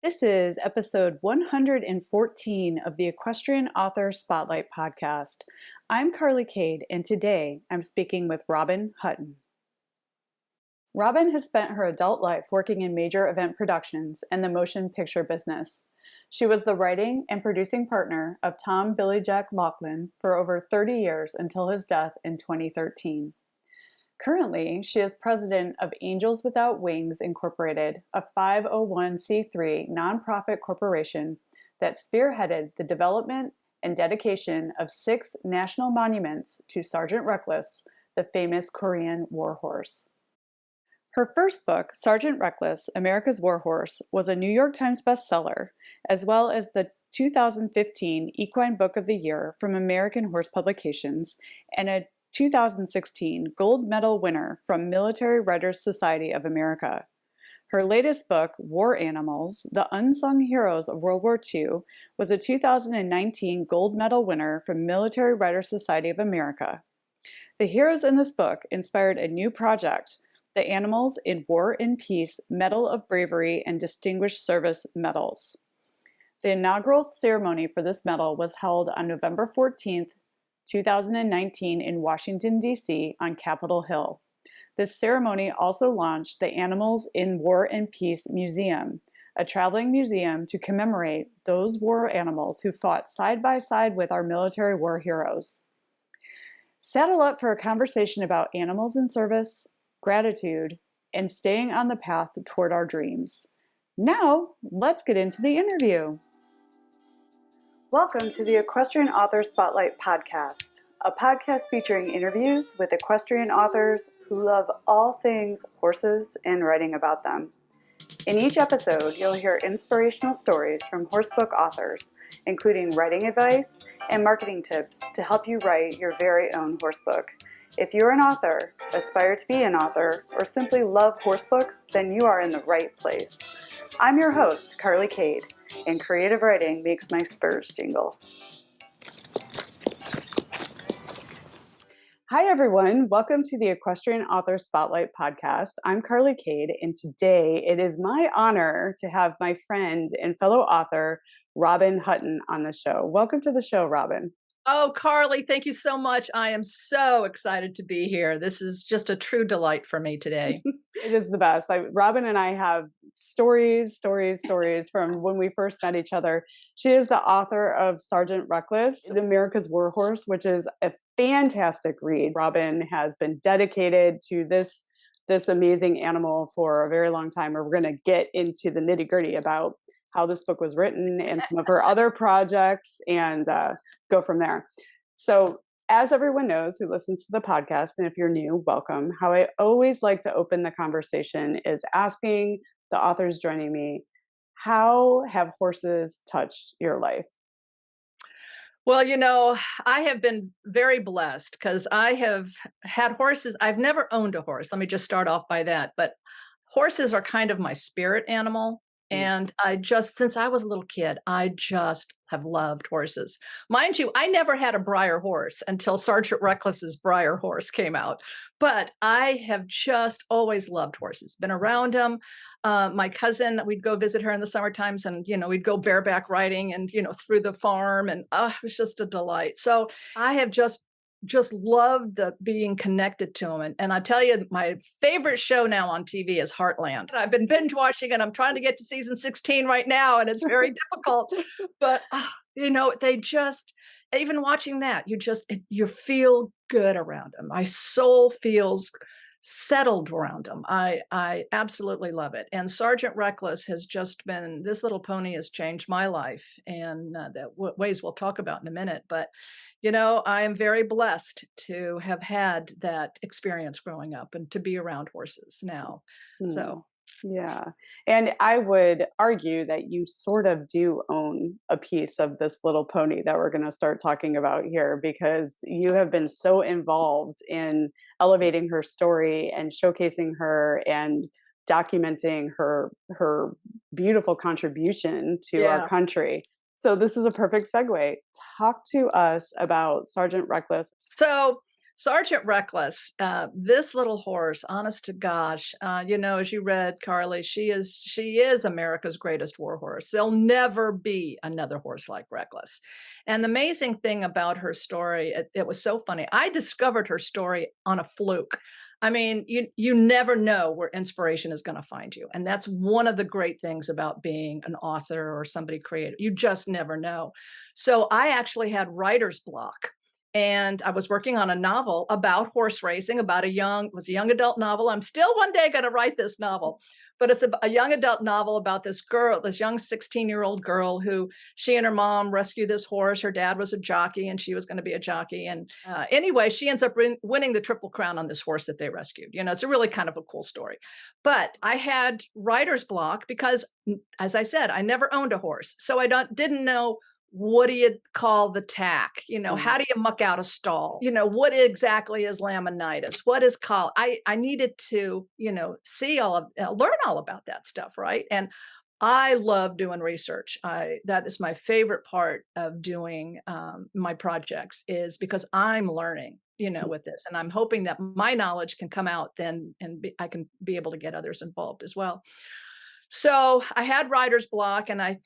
This is episode 114 of the Equestrian Author Spotlight podcast. I'm Carly Cade, and today I'm speaking with Robin Hutton. Robin has spent her adult life working in major event productions and the motion picture business. She was the writing and producing partner of Tom Billy Jack Laughlin for over 30 years until his death in 2013. Currently, she is president of Angels Without Wings Incorporated, a 501c3 nonprofit corporation that spearheaded the development and dedication of 6 national monuments to Sergeant Reckless, the famous Korean warhorse. Her first book, Sergeant Reckless, America's Warhorse, was a New York Times bestseller, as well as the 2015 Equine Book of the Year from American Horse Publications and a 2016 gold medal winner from Military Writers Society of America. Her latest book, War Animals, The Unsung Heroes of World War II, was a 2019 gold medal winner from Military Writers Society of America. The heroes in this book inspired a new project, the Animals in War and Peace Medal of Bravery and Distinguished Service Medals. The inaugural ceremony for this medal was held on November 14th, 2019 in Washington, D.C. on Capitol Hill. This ceremony also launched the Animals in War and Peace Museum, a traveling museum to commemorate those war animals who fought side by side with our military war heroes. Saddle up for a conversation about animals in service, gratitude, and staying on the path toward our dreams. Now, let's get into the interview. Welcome to the Equestrian Author Spotlight podcast, a podcast featuring interviews with equestrian authors who love all things horses and writing about them. In each episode, you'll hear inspirational stories from horsebook authors, including writing advice and marketing tips to help you write your very own horsebook. If you're an author, aspire to be an author, or simply love horsebooks, then you are in the right place. I'm your host, Carly Cade, and creative writing makes my spurs jingle. Hi, everyone. Welcome to the Equestrian Author Spotlight podcast. I'm Carly Cade, and today it is my honor to have my friend and fellow author, Robin Hutton, on the show. Welcome to the show, Robin. Oh, Carly, thank you so much. I am so excited to be here. This is just a true delight for me today. It is the best. Robin and I have stories from when we first met each other. She is the author of Sergeant Reckless, America's Warhorse, which is a fantastic read. Robin has been dedicated to this amazing animal for a very long time. We're going to get into the nitty-gritty about how this book was written and some of her other projects and go from there. So as everyone knows who listens to the podcast, and if you're new, welcome. How I always like to open the conversation is asking the authors joining me, how have horses touched your life? Well, I have been very blessed because I have had horses. I've never owned a horse. Let me just start off by that. But horses are kind of my spirit animal. And since I was a little kid, I just have loved horses. Mind you, I never had a Breyer horse until Sergeant Reckless's Breyer horse came out. But I have just always loved horses, been around them. My cousin, we'd go visit her in the summer times and, we'd go bareback riding and, through the farm. And it was just a delight. So I have just loved the being connected to them. And I tell you, my favorite show now on TV is Heartland. I've been binge watching and I'm trying to get to season 16 right now. And it's very difficult, but they just, even watching that, you feel good around them. My soul feels settled around them. I absolutely love it. And Sergeant Reckless has just been, this little pony has changed my life and ways we'll talk about in a minute. But, I am very blessed to have had that experience growing up and to be around horses now. So. Yeah. And I would argue that you sort of do own a piece of this little pony that we're going to start talking about here, because you have been so involved in elevating her story and showcasing her and documenting her beautiful contribution to our country. So this is a perfect segue. Talk to us about Sergeant Reckless. So Sergeant Reckless, this little horse, honest to gosh, as you read, Carly, she is America's greatest war horse. There'll never be another horse like Reckless. And the amazing thing about her story, it was so funny. I discovered her story on a fluke. I mean, you never know where inspiration is going to find you. And that's one of the great things about being an author or somebody creative. You just never know. So I actually had writer's block, and I was working on a novel about horse racing, about it was a young adult novel. I'm still one day going to write this novel, but it's a young adult novel about this girl, this young 16-year-old girl who she and her mom rescue this horse. Her dad was a jockey and she was going to be a jockey. And anyway, she ends up winning the Triple Crown on this horse that they rescued. It's a really kind of a cool story. But I had writer's block because, as I said, I never owned a horse. So I didn't know, what do you call the tack? How do you muck out a stall? What exactly is laminitis? What is colic? I needed to, learn all about that stuff, right? And I love doing research. That is my favorite part of doing my projects, is because I'm learning, with this, and I'm hoping that my knowledge can come out then, and I can be able to get others involved as well. So I had writer's block, and I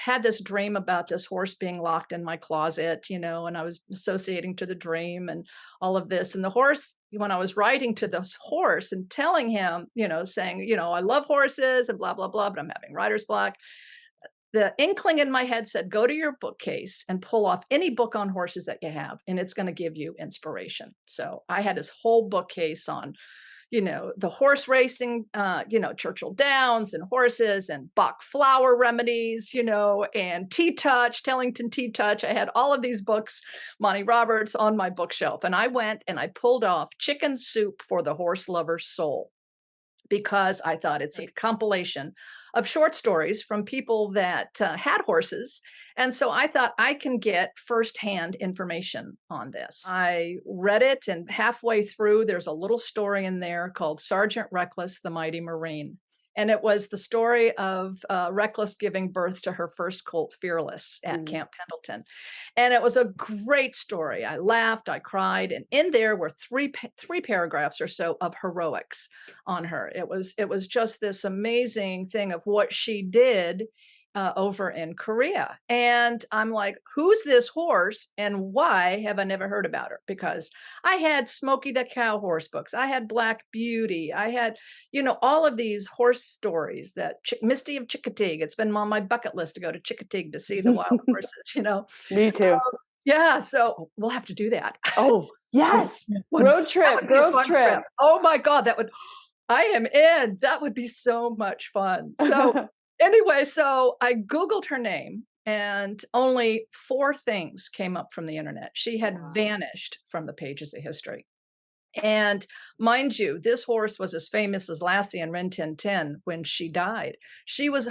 had this dream about this horse being locked in my closet, and I was associating to the dream and all of this. And the horse, when I was writing to this horse and telling him, saying, I love horses and blah, blah, blah, but I'm having writer's block. The inkling in my head said, go to your bookcase and pull off any book on horses that you have, and it's going to give you inspiration. So I had this whole bookcase on the horse racing, Churchill Downs and horses and Bach flower remedies, and Tea Touch, Tellington Tea Touch. I had all of these books, Monty Roberts, on my bookshelf. And I went and I pulled off Chicken Soup for the Horse Lover's Soul, because I thought it's a compilation of short stories from people that had horses. And so I thought I can get firsthand information on this. I read it, and halfway through, there's a little story in there called Sergeant Reckless, the Mighty Marine. And it was the story of Reckless giving birth to her first colt, Fearless, at Camp Pendleton. And it was a great story. I laughed, I cried, and in there were three paragraphs or so of heroics on her. It was just this amazing thing of what she did over in Korea. And I'm like, who's this horse and why have I never heard about her? Because I had Smokey the Cow horse books. I had Black Beauty. I had, all of these horse stories that Misty of Chickatig. It's been on my bucket list to go to Chickatig to see the wild horses, Me too. Yeah. So we'll have to do that. Oh, yes. Road trip, girls trip. Oh my God. I am in. That would be so much fun. So anyway, so I Googled her name, and only 4 things came up from the internet. She had vanished from the pages of history. And mind you, this horse was as famous as Lassie and Rin Tin Tin when she died.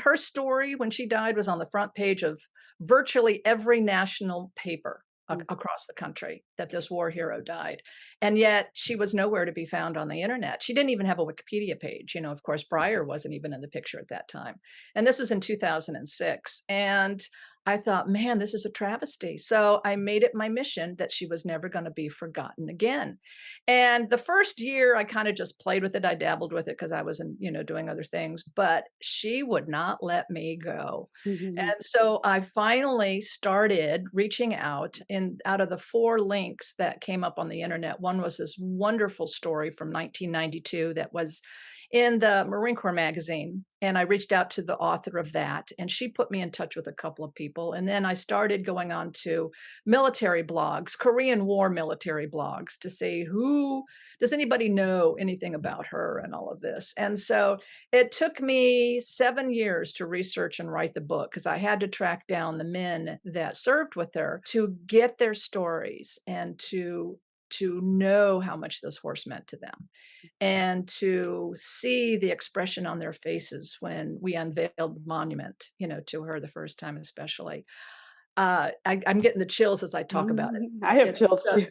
Her story when she died was on the front page of virtually every national paper across the country, that this war hero died. And yet she was nowhere to be found on the internet. She didn't even have a Wikipedia page. Of course, Breyer wasn't even in the picture at that time. And this was in 2006. And I thought, man, this is a travesty. So I made it my mission that she was never going to be forgotten again. And the first year, I kind of just played with it. I dabbled with it because I was, doing other things, but she would not let me go. And so I finally started reaching out, out of the 4 links that came up on the internet. One was this wonderful story from 1992 that was in the Marine Corps magazine. And I reached out to the author of that, and she put me in touch with a couple of people. And then I started going on to military blogs, Korean War military blogs, to see does anybody know anything about her and all of this. And so it took me 7 years to research and write the book, because I had to track down the men that served with her to get their stories and to know how much this horse meant to them, and to see the expression on their faces when we unveiled the monument, to her the first time, especially. I'm getting the chills as I talk about it. I have chills too.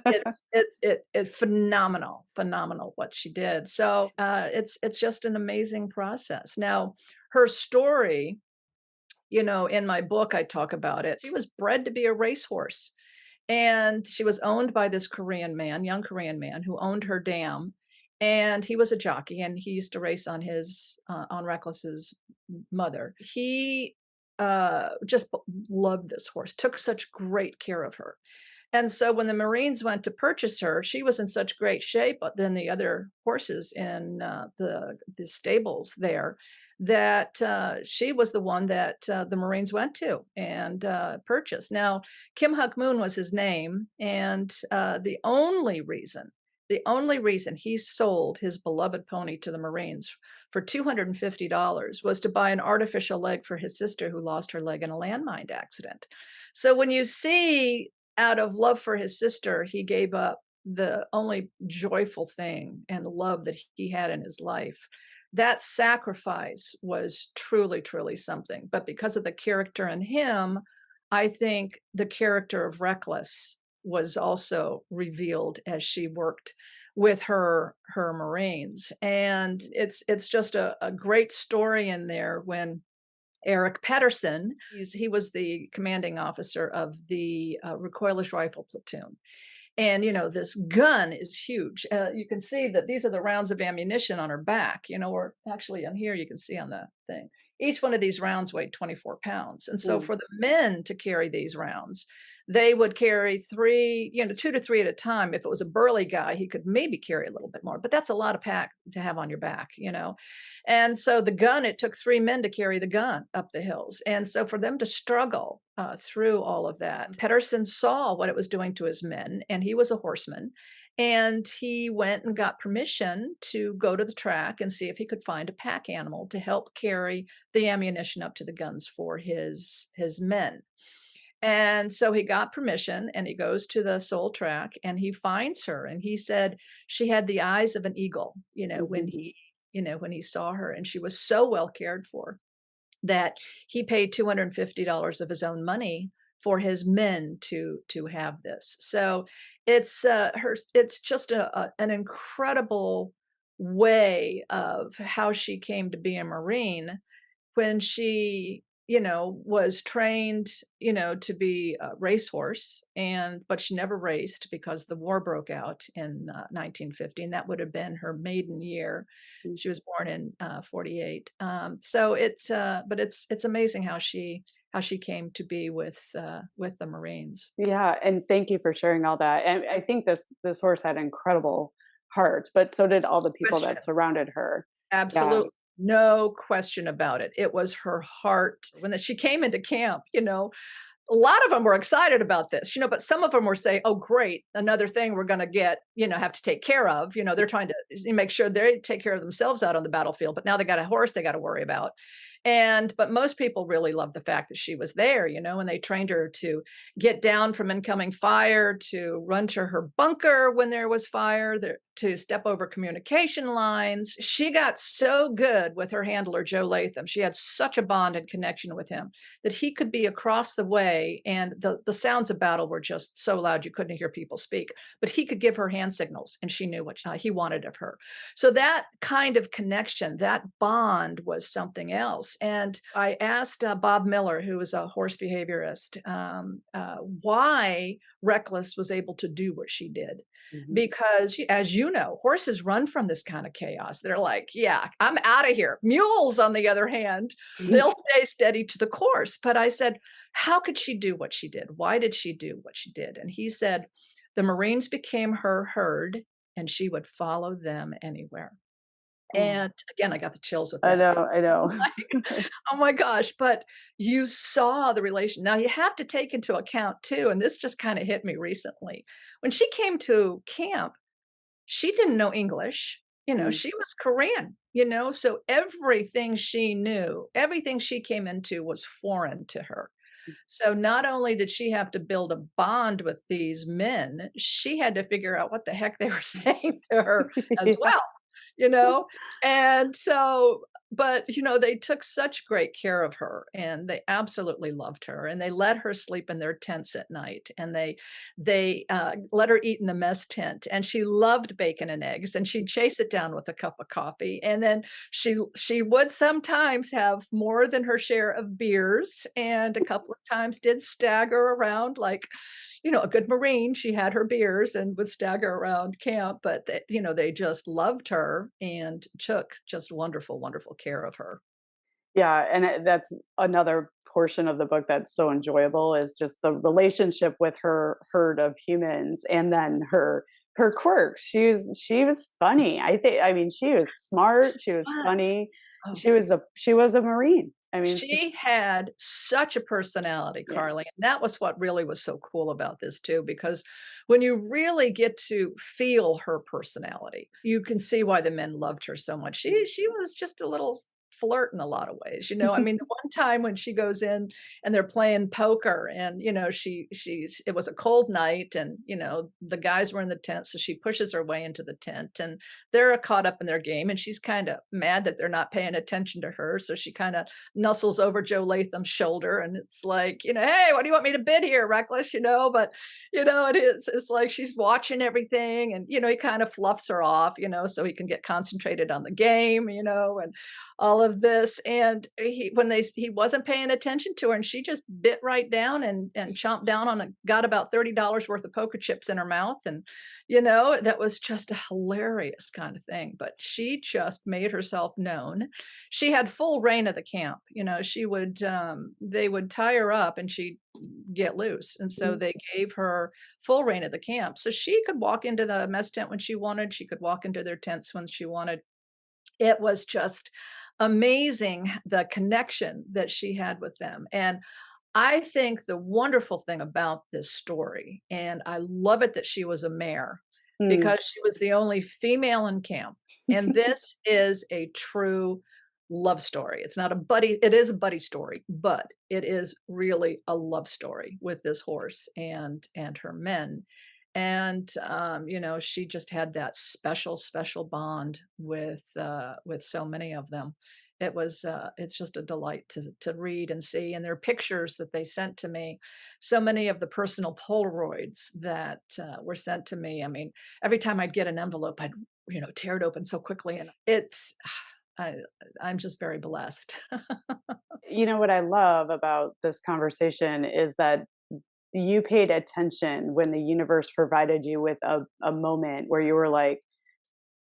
It's phenomenal what she did. So it's just an amazing process. Now, her story, in my book, I talk about it. She was bred to be a racehorse. And she was owned by this Korean man, young Korean man who owned her dam. And he was a jockey and he used to race on on Reckless's mother. He just loved this horse, took such great care of her. And so when the Marines went to purchase her, she was in such great shape than the other horses in the stables there that she was the one that the Marines went to and purchased. Now, Kim Huk Moon was his name, and the only reason he sold his beloved pony to the Marines for $250 was to buy an artificial leg for his sister who lost her leg in a landmine accident. So when you see out of love for his sister, he gave up the only joyful thing and love that he had in his life. That sacrifice was truly, truly something. But because of the character in him, I think the character of Reckless was also revealed as she worked with her Marines. And it's just a great story in there when Eric Pedersen. He was the commanding officer of the recoilless rifle platoon. And, this gun is huge. You can see that these are the rounds of ammunition on her back, or actually on here, you can see on the thing. Each one of these rounds weighed 24 pounds. And so Mm. for the men to carry these rounds, they would carry three, 2 to 3 at a time. If it was a burly guy, he could maybe carry a little bit more, but that's a lot of pack to have on your back. And so the gun, it took 3 men to carry the gun up the hills. And so for them to struggle through all of that, Pedersen saw what it was doing to his men, and he was a horseman. And he went and got permission to go to the track and see if he could find a pack animal to help carry the ammunition up to the guns for his men. And so he got permission and he goes to the Soul track and he finds her. And he said she had the eyes of an eagle, when Mhm. he saw her, and she was so well cared for that he paid $250 of his own money for his men to have this. So it's just an incredible way of how she came to be a Marine when she was trained to be a racehorse, but she never raced because the war broke out in 1950, and that would have been her maiden year. Mm. She was born in 48. So it's amazing how she came to be with the Marines. Yeah, and thank you for sharing all that. And I think this horse had incredible heart, but so did all the people Question. that surrounded her. Yeah. Absolutely. No question about it. It was her heart. When she came into camp, a lot of them were excited about this, but some of them were saying, "Oh, great, another thing we're going to have to take care of." They're trying to make sure they take care of themselves out on the battlefield, but now they got a horse they got to worry about. But most people really loved the fact that she was there, and they trained her to get down from incoming fire, to run to her bunker when there was fire, to step over communication lines. She got so good with her handler, Joe Latham. She had such a bond and connection with him that he could be across the way, and the sounds of battle were just so loud you couldn't hear people speak. But he could give her hand signals, and she knew what he wanted of her. So that kind of connection, that bond, was something else. And I asked Bob Miller, who was a horse behaviorist, why Reckless was able to do what she did. Mhm. Because, as you know, horses run from this kind of chaos. They're like, yeah, I'm out of here. Mules, on the other hand, they'll stay steady to the course. But I said, how could she do what she did? Why did she do what she did? And he said, the Marines became her herd and she would follow them anywhere. Oh, And again, I got the chills with I that. know, I know. Oh my gosh, but you saw the relation. Now you have to take into account too, and this just kind of hit me recently. When she came to camp, she didn't know English. Mm. She was Korean, so everything she knew, everything she came into was foreign to her. So not only did she have to build a bond with these men, she had to figure out what the heck they were saying to her as Yeah. well, you know? And so but, they took such great care of her, and they absolutely loved her, and they let her sleep in their tents at night, and they let her eat in the mess tent, and she loved bacon and eggs, and she'd chase it down with a cup of coffee, and then she would sometimes have more than her share of beers, and a couple of times did stagger around like, a good Marine. She had her beers and would stagger around camp, but they just loved her and took just wonderful, wonderful care of her. Yeah, and that's another portion of the book that's so enjoyable is just the relationship with her herd of humans, and then her quirks. She was funny. I mean, she was smart, she was Was. funny. Oh, She was a Marine. I mean, it's just she had such a personality, yeah. Carly, and that was what really was so cool about this too, because when you really get to feel her personality, you can see why the men loved her so much. She was just a little flirt in a lot of ways, I mean, the one time when she goes in and they're playing poker and, she's it was a cold night and, the guys were in the tent, so she pushes her way into the tent and they're caught up in their game and she's kind of mad that they're not paying attention to her, so she kind of nuzzles over Joe Latham's shoulder and it's like, "Hey, what do you want me to bid here, reckless?" But it's like she's watching everything and he kind of fluffs her off, so he can get concentrated on the game, and all of this. And he wasn't paying attention to her and she just bit right down and chomped down on got about $30 worth of poker chips in her mouth. And that was just a hilarious kind of thing, but she just made herself known. She had full reign of the camp. She would they would tie her up and she'd get loose, and so they gave her full reign of the camp, so she could walk into the mess tent when she wanted, she could walk into their tents when she wanted. It was just amazing the connection that she had with them. And I think the wonderful thing about this story, and I love it that she was a mare Mm. because she was the only female in camp. And this is a true love story. It's not a buddy, it is a buddy story, but it is really a love story with this horse and her men. And she just had that special, special bond with so many of them. It's just a delight to read and see, and there are pictures that they sent to me, so many of the personal Polaroids that were sent to me. I mean, every time I'd get an envelope, I'd tear it open so quickly, and it's I, I'm just very blessed. You know what I love about this conversation is that you paid attention when the universe provided you with a moment where you were like,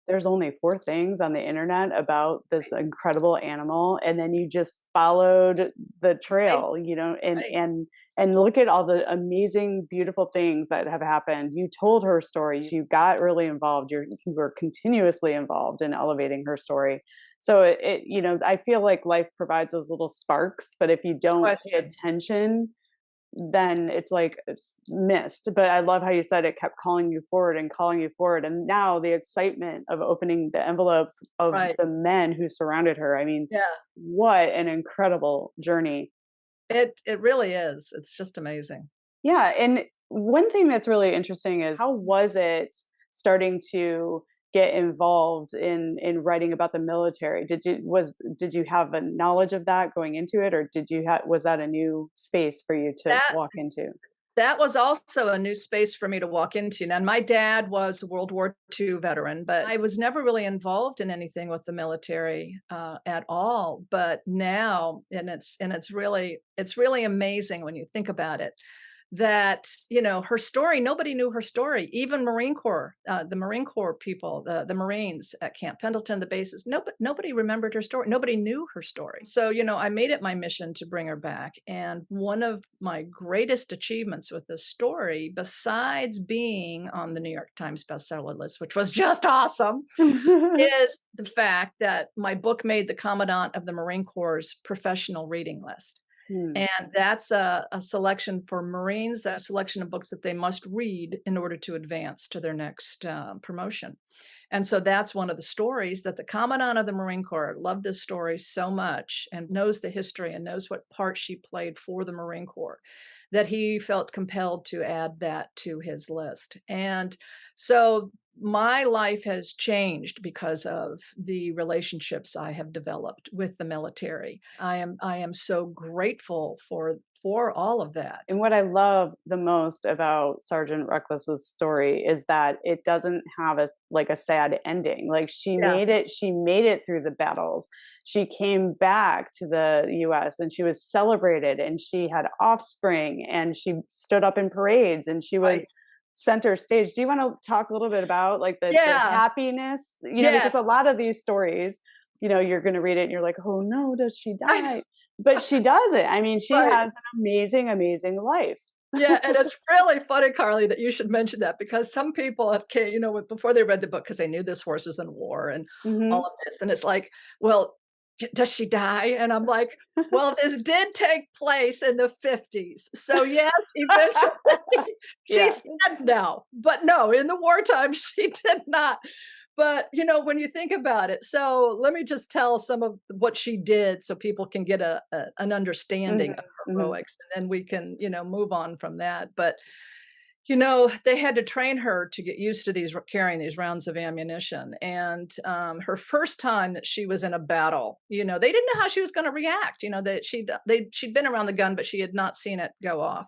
there's only four things on the internet about this incredible animal, and then you just followed the Right, trail, and right, and look at all the amazing beautiful things that have happened. You told her story, you got really involved, you were continuously involved in elevating her story. So I feel like life provides those little sparks, but if you no don't pay question. attention, then it's like it's missed. But I love how you said it kept calling you forward and calling you forward. And now the excitement of opening the envelopes of Right. the men who surrounded her. I mean, Yeah. what an incredible journey. It really is. It's just amazing. Yeah. And one thing that's really interesting is how was it starting to get involved in writing about the military? Did you have a knowledge of that going into it, or was that a new space for you to That walk into? that was also a new space for me to walk into. Now, my dad was a World War II veteran, but I was never really involved in anything with the military at all. But now, and it's really amazing when you think about it, that her story, nobody knew her story, even Marine Corps, the Marine Corps people, the Marines at Camp Pendleton, the bases, nobody remembered her story, nobody knew her story. So I made it my mission to bring her back, and one of my greatest achievements with this story, besides being on the New York Times bestseller list, which was just awesome, is the fact that my book made the Commandant of the Marine Corps' professional reading list. Hmm. And that's a selection for Marines, that selection of books that they must read in order to advance to their next promotion. And so that's one of the stories that the Commandant of the Marine Corps loved this story so much and knows the history and knows what part she played for the Marine Corps that he felt compelled to add that to his list. And so my life has changed because of the relationships I have developed with the military. I am so grateful for all of that. And what I love the most about Sergeant Reckless's story is that it doesn't have a like a sad ending. Like Yeah, she made it through the battles. She came back to the US and she was celebrated and she had offspring and she stood up in parades and she right. was center stage. Do you want to talk a little bit about like the Yeah, happiness, because yes. a lot of these stories, you're going to read it and you're like, "Oh no, does she I know, die?" But she doesn't. I mean, she right. has an amazing, amazing life. Yeah, and it's really funny, Carly, that you should mention that because some people have before they read the book, because they knew this horse was in war and all Mhm. of this, and it's like, "Well, does she die?" And I'm like, "Well, this did take place in the '50s, so yes, eventually Yeah. she's dead now, but no, in the wartime, she did not." But, when you think about it, so let me just tell some of what she did so people can get an understanding Mhm, of mhm, heroics, and then we can, move on from that. But, they had to train her to get used to carrying these rounds of ammunition. And her first time that she was in a battle, they didn't know how she was going to react. That she'd been around the gun, but she had not seen it go off.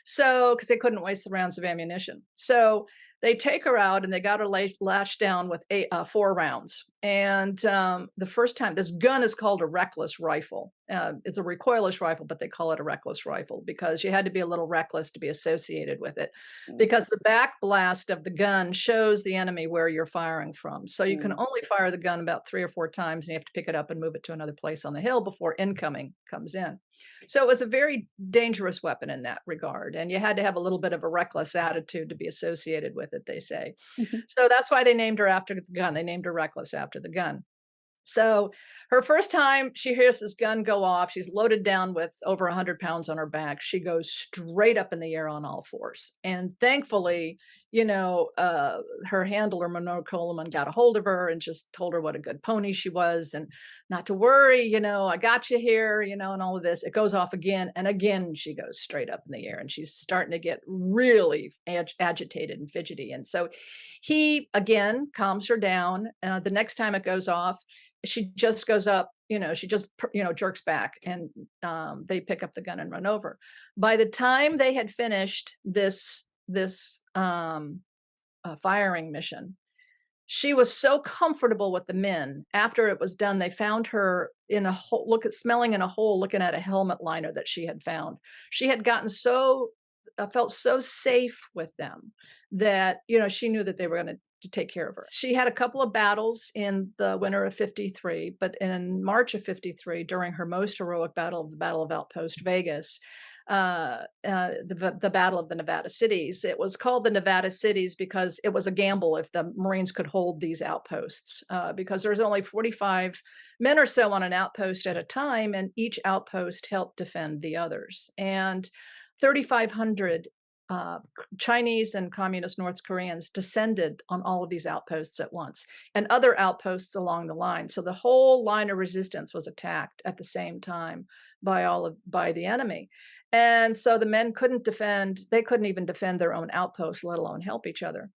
So, because they couldn't waste the rounds of ammunition. So they take her out and they got her lashed down with 4 rounds. And the first time, this gun is called a reckless rifle. It's a recoilless rifle, but they call it a reckless rifle because you had to be a little reckless to be associated with it. mm, Because the back blast of the gun shows the enemy where you're firing from. So you can mm, only fire the gun about 3 or 4 times, and you have to pick it up and move it to another place on the hill before incoming comes in. So it was a very dangerous weapon in that regard, and you had to have a little bit of a reckless attitude to be associated with it, they say. mhm, So that's why they named her after the gun. They named her Reckless after the gun. So her first time she hears this gun go off, she's loaded down with over 100 pounds on her back. She goes straight up in the air on all fours. And thankfully, her handler, Monroe Coleman, got a hold of her and just told her what a good pony she was and not to worry, I got you here, and all of this. It goes off again. And again, she goes straight up in the air and she's starting to get really agitated and fidgety. And so he, again, calms her down. The next time it goes off, she just goes up, she just, jerks back and they pick up the gun and run over. By the time they had finished this firing mission, she was so comfortable with the men. After it was done, they found her in a hole, smelling in a hole, looking at a helmet liner that she had found. She had gotten felt so safe with them that, she knew that they were going to take care of her. She had a couple of battles in the winter of '53, but in March of '53, during her most heroic battle, the Battle of Outpost Vegas, the Battle of the Nevada Cities. It was called the Nevada Cities because it was a gamble if the Marines could hold these outposts, because there's only 45 men or so on an outpost at a time, and each outpost helped defend the others. And 3,500 Chinese and communist North Koreans descended on all of these outposts at once, and other outposts along the line. So the whole line of resistance was attacked at the same time by the enemy. And so the men couldn't defend, they couldn't even defend their own outposts, let alone help each other.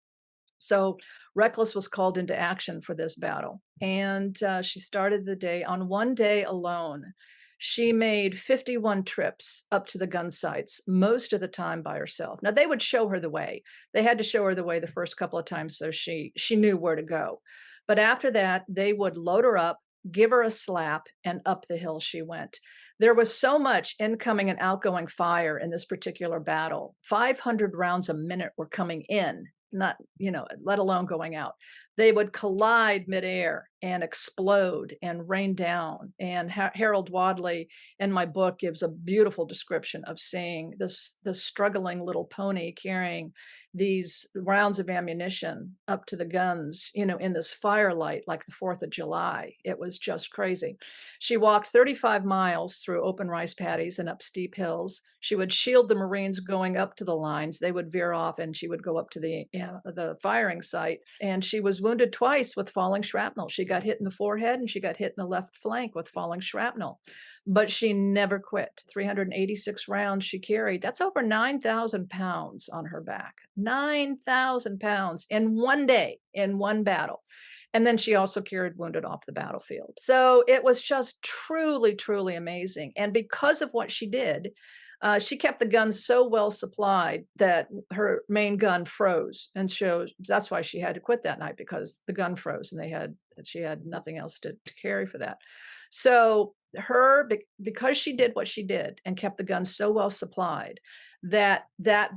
So Reckless was called into action for this battle. And she started the day on one day alone. She made 51 trips up to the gun sites, most of the time by herself. Now they would show her the way. They had to show her the way the first couple of times so she knew where to go. But after that, they would load her up, give her a slap, and up the hill she went. There was so much incoming and outgoing fire in this particular battle. 500 rounds a minute were coming in, not, let alone going out. They would collide midair and explode and rain down. And Harold Wadley in my book gives a beautiful description of seeing this struggling little pony carrying these rounds of ammunition up to the guns, in this firelight like the 4th of July. It was just crazy. She walked 35 miles through open rice paddies and up steep hills. She would shield the Marines going up to the lines. They would veer off and she would go up to the firing site. And she was wounded twice with falling shrapnel. She got hit in the forehead and she got hit in the left flank with falling shrapnel, but she never quit. 386 rounds she carried. That's over 9,000 pounds on her back. 9,000 pounds in one day, in one battle. And then she also carried wounded off the battlefield. So it was just truly, truly amazing. And because of what she did, she kept the gun so well supplied that her main gun froze, and that's why she had to quit that night, because the gun froze and she had nothing else to carry for that. So because she did what she did and kept the gun so well supplied, that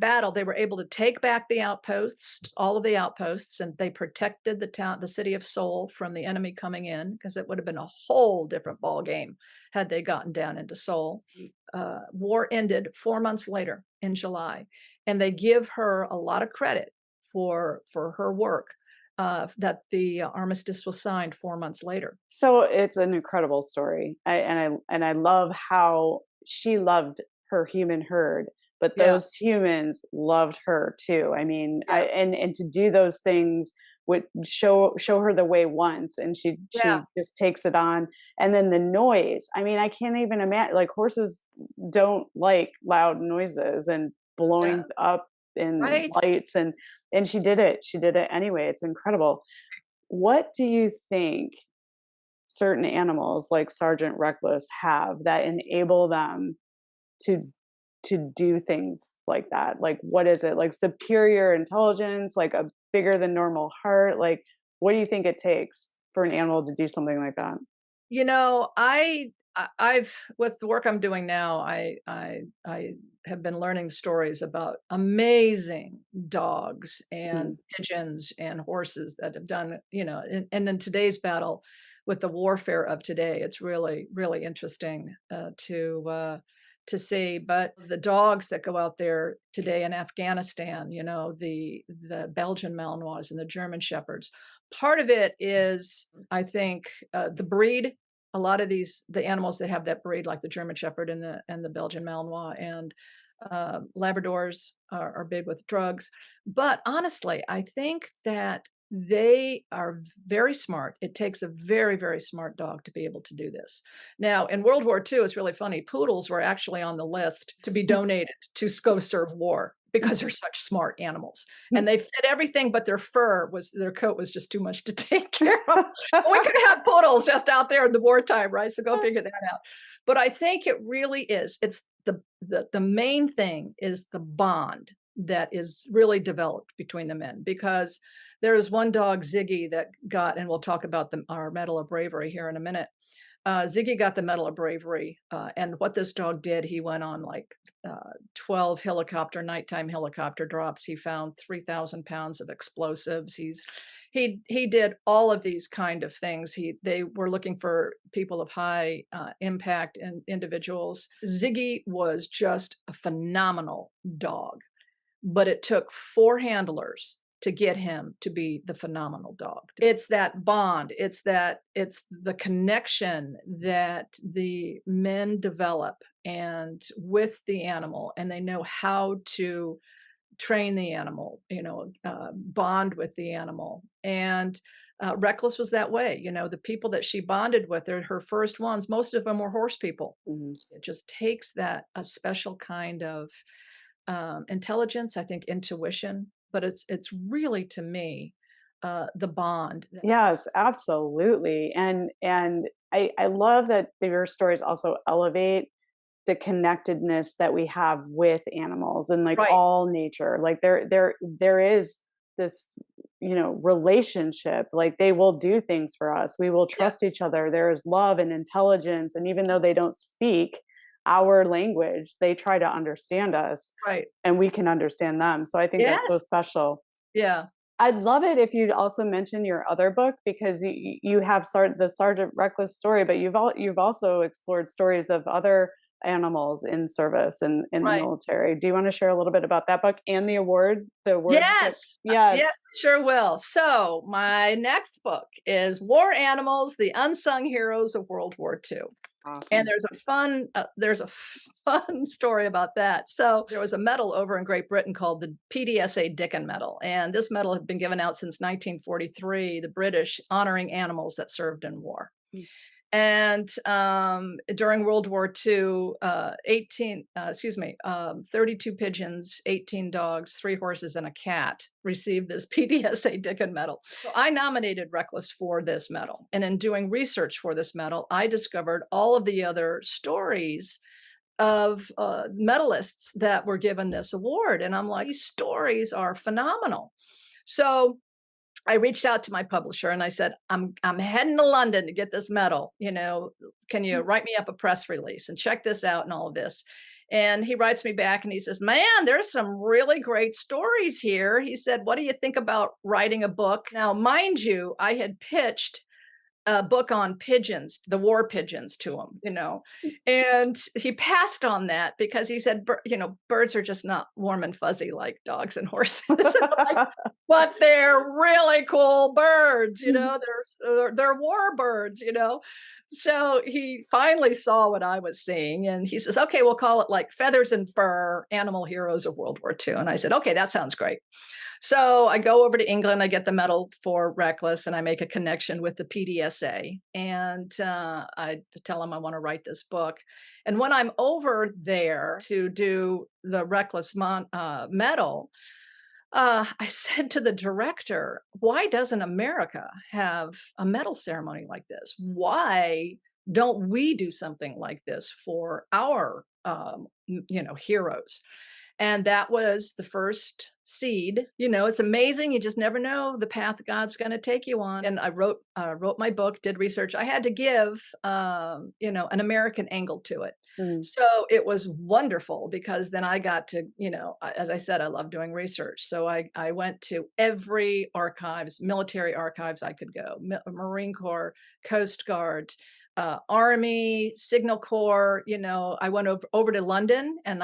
battle, they were able to take back the outposts, all of the outposts, and they protected the city of Seoul from the enemy coming in, because it would have been a whole different ball game had they gotten down into Seoul. War ended 4 months later in July, and they give her a lot of credit for her work. That the armistice was signed 4 months later. So it's an incredible story. I love how she loved her human herd, but Yeah, those humans loved her too. I mean, yeah, and to do those things would show her the way once, and yeah, she just takes it on. And then the noise. I mean, I can't even imagine. Like, horses don't like loud noises and yeah. blowing up in Right? lights, and she did it. She did it anyway. It's incredible. What do you think certain animals like Sergeant Reckless have that enable them to do things like that? Like, what is it? Like superior intelligence, like a bigger than normal heart? Like, what do you think it takes for an animal to do something like that? You know, I've with the work I'm doing now, I have been learning stories about amazing dogs and Mm. pigeons and horses that have done, and in today's battle with the warfare of today, it's really, really interesting to see. But the dogs that go out there today in Afghanistan, the Belgian Malinois and the German Shepherds, part of it is, I think, the breed. A lot of the animals that have that breed, like the German Shepherd and the Belgian Malinois and Labradors, are big with drugs. But honestly, I think that they are very smart. It takes a very, very smart dog to be able to do this. Now, in World War II, it's really funny. Poodles were actually on the list to be donated to go serve war because they're such smart animals, and they fit everything, but their coat was just too much to take care of. We could have poodles just out there in the wartime, right? So go figure that out. But I think it really is. It's the main thing is the bond that is really developed between the men, because there was one dog, Ziggy, that got, and we'll talk about our Medal of Bravery here in a minute. Ziggy got the Medal of Bravery, and what this dog did, he went on like 12 nighttime helicopter drops. He found 3,000 pounds of explosives. He did all of these kind of things. They were looking for people of high impact and individuals. Ziggy was just a phenomenal dog, but it took 4 handlers to get him to be the phenomenal dog. It's that bond, it's the connection that the men develop and with the animal, and they know how to train the animal, bond with the animal. And Reckless was that way. The people that she bonded with, her first ones, most of them were horse people. Mhm. It just takes a special kind of intelligence, I think intuition, but it's really, to me, the bond. Yes, absolutely. And I love that your stories also elevate the connectedness that we have with animals and like Right. all nature. Like there is this, relationship. Like they will do things for us. We will Yeah. trust each other. There is love and intelligence. And even though they don't speak our language, they try to understand us Right. and we can understand them. So I think that's so Yes. special. Yeah. I'd love it if you'd also mention your other book, because you have the Sergeant Reckless story, but you've also explored stories of other animals in service in the Right. military. Do you want to share a little bit about that book and the award? The awards that Yes. Yes, yes. sure will. So, my next book is War Animals: The Unsung Heroes of World War II. And Awesome. there's a fun story about that. So there was a medal over in Great Britain called the PDSA Dickin Medal, and this medal had been given out since 1943. The British honoring animals that served in war. Mm. And during World War II, 32 pigeons, 18 dogs, 3 horses, and a cat received this PDSA Dickin Medal. So I nominated Reckless for this medal. And in doing research for this medal, I discovered all of the other stories of medalists that were given this award. And I'm like, these stories are phenomenal. So I reached out to my publisher and I said, I'm heading to London to get this medal. Can you write me up a press release and check this out and all of this? And he writes me back and he says, man, there's some really great stories here. He said, what do you think about writing a book? Now, mind you, I had pitched a book on pigeons, the war pigeons to him. And he passed on that because he said, birds are just not warm and fuzzy like dogs and horses. But they're really cool birds, they're war birds. So he finally saw what I was seeing and he says, okay, we'll call it like Feathers and Fur Animal Heroes of World War II. And I said, okay, that sounds great. So I go over to England, I get the medal for Reckless, and I make a connection with the PDSA. And I tell them I want to write this book. And when I'm over there to do the Reckless medal, I said to the director, why doesn't America have a medal ceremony like this? Why don't we do something like this for our, heroes? And that was the first seed. It's amazing. You just never know the path God's going to take you on. And I wrote my book, did research. I had to give, an American angle to it. Mm. So it was wonderful because then I got to, as I said, I love doing research. So I went to every archives, military archives I could go, Marine Corps, Coast Guard, Army, Signal Corps. I went over to London and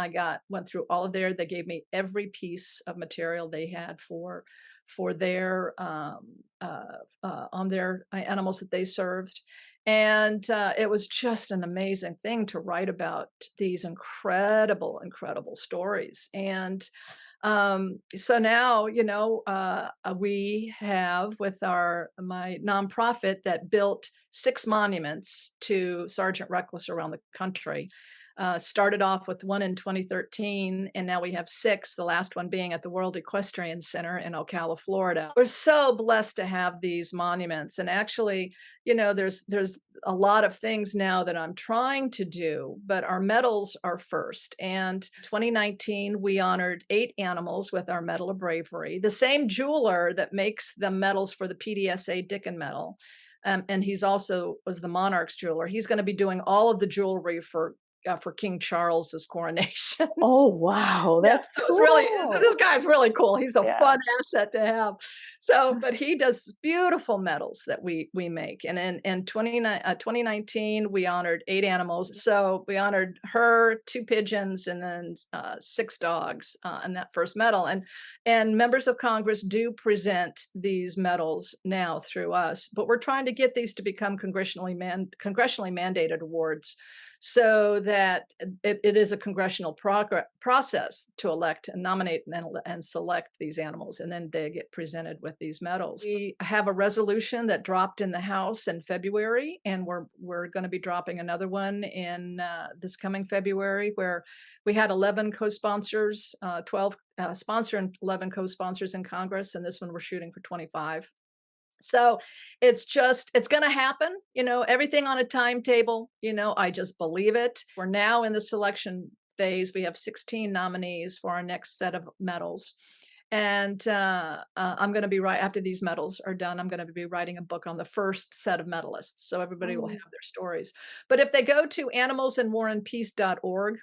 went through all of there. They gave me every piece of material they had for their on their animals that they served. And it was just an amazing thing to write about these incredible, incredible stories. And so now, we have with my nonprofit that built 6 monuments to Sergeant Reckless around the country. Started off with one in 2013, and now we have 6, the last one being at the World Equestrian Center in Ocala, Florida. We're so blessed to have these monuments. And actually, there's a lot of things now that I'm trying to do, but our medals are first. And 2019, we honored 8 animals with our Medal of Bravery. The same jeweler that makes the medals for the PDSA Dickin Medal, and he's also was the Monarch's jeweler. He's going to be doing all of the jewelry for King Charles's coronation. Oh, wow, Yeah, that's so it's really cool. this guy's really cool. He's a Yeah. fun asset to have. So, but he does beautiful medals that we make. And in 2019, we honored 8 animals. So we honored her, 2 pigeons, and then 6 dogs in that first medal. And members of Congress do present these medals now through us, but we're trying to get these to become congressionally mandated awards, so that it is a congressional process to elect and nominate and select these animals, and then they get presented with these medals. We have a resolution that dropped in the House in February, and we're going to be dropping another one in this coming February, where we had 11 co-sponsors, 12 sponsor and 11 co-sponsors in Congress, and this one we're shooting for 25. So it's going to happen, everything on a timetable, I just believe it. We're now in the selection phase. We have 16 nominees for our next set of medals. And I'm going to be after these medals are done, I'm going to be writing a book on the first set of medalists. So everybody will have their stories. But if they go to animalsandwarandpeace.org,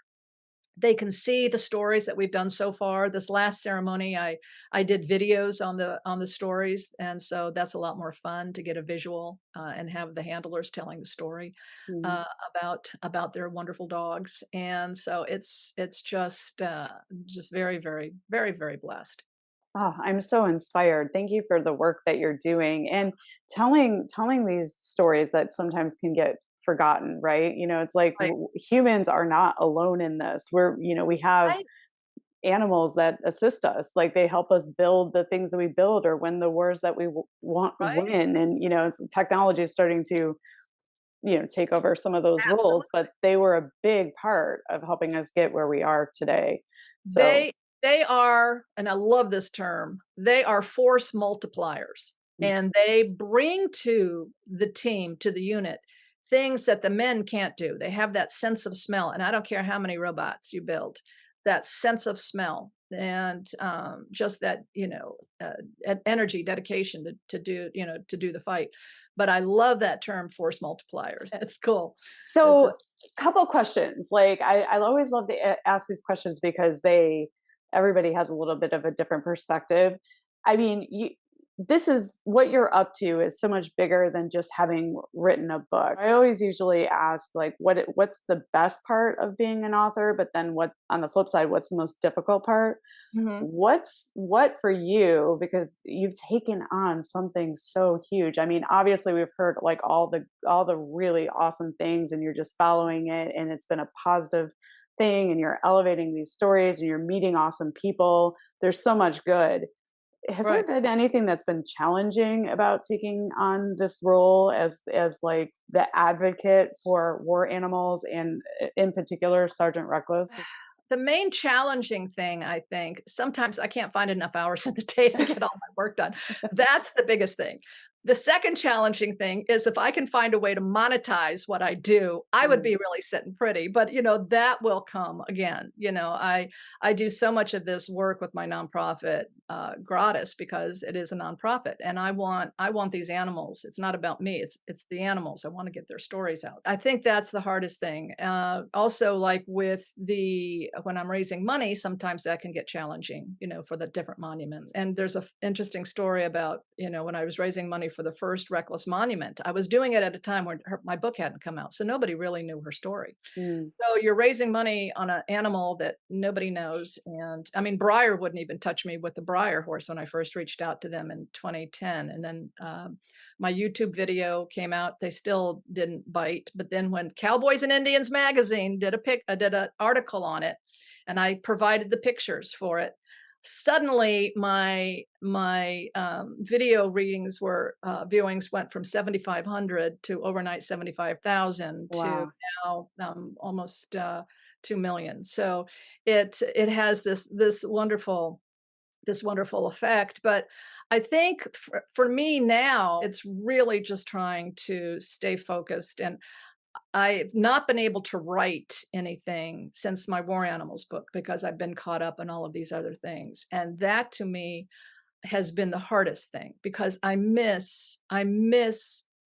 They can see the stories that we've done so far. This last ceremony, I did videos on the stories, and so that's a lot more fun to get a visual and have the handlers telling the story Mm. uh, about their wonderful dogs. And so it's just very very very very blessed. Oh, I'm so inspired. Thank you for the work that you're doing and telling these stories that sometimes can get forgotten, right? It's like Right. humans are not alone in this. We have Right. animals that assist us. Like they help us build the things that we build or win the wars that we want Right. win. And technology is starting to take over some of those roles, Absolutely. but they were a big part of helping us get where we are today. So, They they are, and I love this term, they are force multipliers, mm, and they bring to the team, to the unit, things that the men can't do. They have that sense of smell, and I don't care how many robots you build, that sense of smell and, just that, energy, dedication to do the fight. But I love that term force multipliers. It's cool. It's so couple questions. Like I always love to ask these questions because everybody has a little bit of a different perspective. I mean, this is what you're up to is so much bigger than just having written a book. I always usually ask like what's the best part of being an author, but then what on the flip side, what's the most difficult part? Mhm. What for you, because you've taken on something so huge. I mean, obviously we've heard like all the really awesome things and you're just following it and it's been a positive thing and you're elevating these stories and you're meeting awesome people. There's so much good. Has there Right. been anything that's been challenging about taking on this role as like the advocate for war animals and in particular Sergeant Reckless? The main challenging thing, I think, sometimes I can't find enough hours in the day to get all my work done. That's the biggest thing. The second challenging thing is if I can find a way to monetize what I do, I would Mm, be really sitting pretty. But that will come again. I do so much of this work with my nonprofit gratis because it is a nonprofit, and I want these animals. It's not about me. It's the animals. I want to get their stories out. I think that's the hardest thing. Also, like with the when I'm raising money, sometimes that can get challenging. For the different monuments. And there's a interesting story about when I was raising money for the first Reckless monument. I was doing it at a time when my book hadn't come out, so nobody really knew her story. mm, So you're raising money on an animal that nobody knows. And I mean, Breyer wouldn't even touch me with the Breyer horse when I first reached out to them in 2010. And then my YouTube video came out. They still didn't bite. But then when Cowboys and Indians magazine did an article on it, and I provided the pictures for it, suddenly my video readings were viewings went from 7,500 to overnight 75,000 to wow. now almost 2 million. So it has this wonderful effect. But I think for me now, it's really just trying to stay focused. And I've not been able to write anything since my War Animals book because I've been caught up in all of these other things. And that to me has been the hardest thing because I miss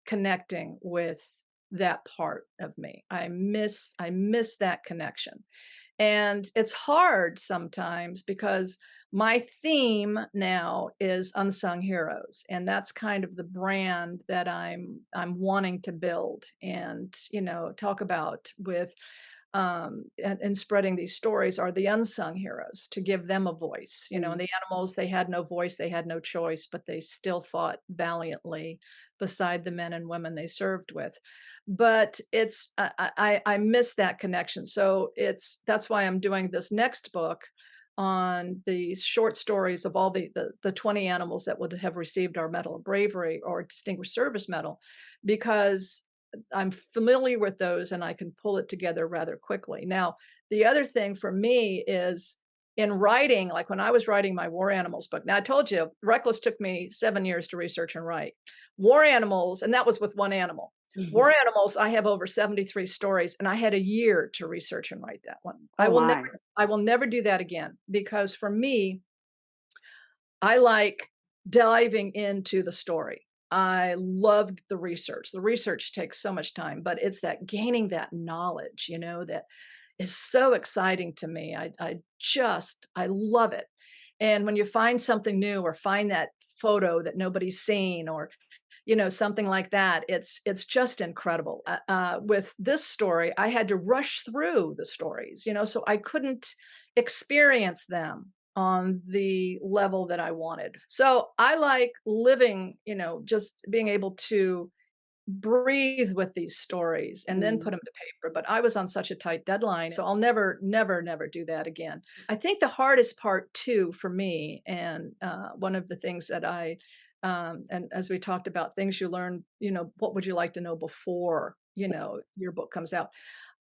connecting with that part of me. I miss that connection. And it's hard sometimes because my theme now is unsung heroes, and that's kind of the brand that I'm wanting to build and talk about with and spreading these stories are the unsung heroes to give them a voice. And Mm. the animals, they had no voice, they had no choice, but they still fought valiantly beside the men and women they served with. But it's I miss that connection. So that's why I'm doing this next book on these short stories of all the 20 animals that would have received our Medal of Bravery or Distinguished Service Medal, because I'm familiar with those and I can pull it together rather quickly. Now, the other thing for me is in writing, like when I was writing my War Animals book. Now, I told you, Reckless took me 7 years to research and write. War Animals, and that was with one animal. War Animals, I have over 73 stories, and I had a year to research and write that one. Oh my. I will never do that again because for me, I like diving into the story. I loved the research. The research takes so much time, but it's that gaining that knowledge, that is so exciting to me. I love it. And when you find something new or find that photo that nobody's seen or something like that, it's just incredible. With this story, I had to rush through the stories, so I couldn't experience them on the level that I wanted. So I like living, just being able to breathe with these stories and then put Mm. them to paper. But I was on such a tight deadline, so I'll never, never, never do that again. I think the hardest part too for me, and one of the things that and as we talked about things you learn, what would you like to know before, your book comes out?